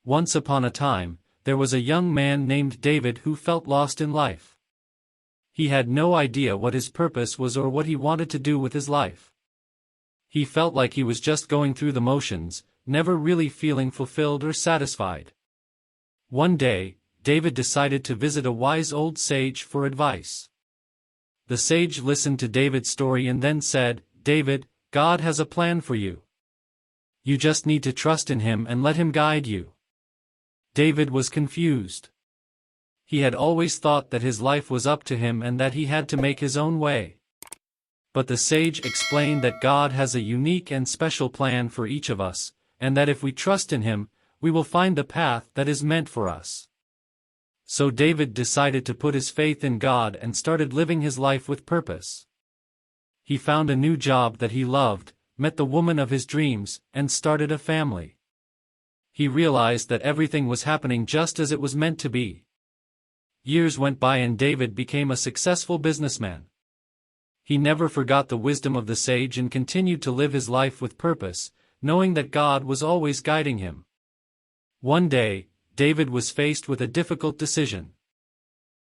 Once upon a time, there was a young man named David who felt lost in life. He had no idea what his purpose was or what he wanted to do with his life. He felt like he was just going through the motions, never really feeling fulfilled or satisfied. One day, David decided to visit a wise old sage for advice. The sage listened to David's story and then said, "David, God has a plan for you. You just need to trust in Him and let Him guide you." David was confused. He had always thought that his life was up to him and that he had to make his own way. But the sage explained that God has a unique and special plan for each of us, and that if we trust in Him, we will find the path that is meant for us. So David decided to put his faith in God and started living his life with purpose. He found a new job that he loved, met the woman of his dreams, and started a family. He realized that everything was happening just as it was meant to be. Years went by and David became a successful businessman. He never forgot the wisdom of the sage and continued to live his life with purpose, knowing that God was always guiding him. One day, David was faced with a difficult decision.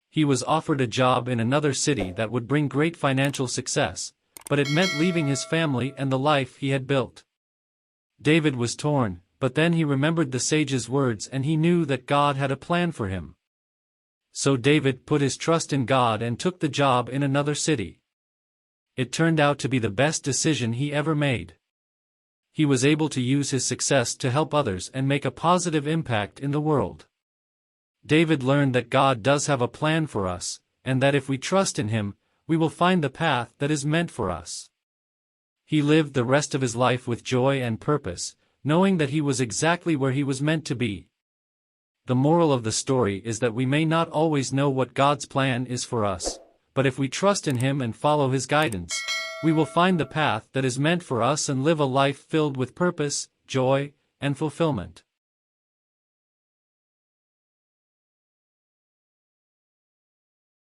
He was offered a job in another city that would bring great financial success, but it meant leaving his family and the life he had built. David was torn, but then he remembered the sage's words and he knew that God had a plan for him. So David put his trust in God and took the job in another city. It turned out to be the best decision he ever made. He was able to use his success to help others and make a positive impact in the world. David learned that God does have a plan for us, and that if we trust in Him, we will find the path that is meant for us. He lived the rest of his life with joy and purpose, knowing that he was exactly where he was meant to be. The moral of the story is that we may not always know what God's plan is for us, but if we trust in Him and follow His guidance, we will find the path that is meant for us and live a life filled with purpose, joy, and fulfillment.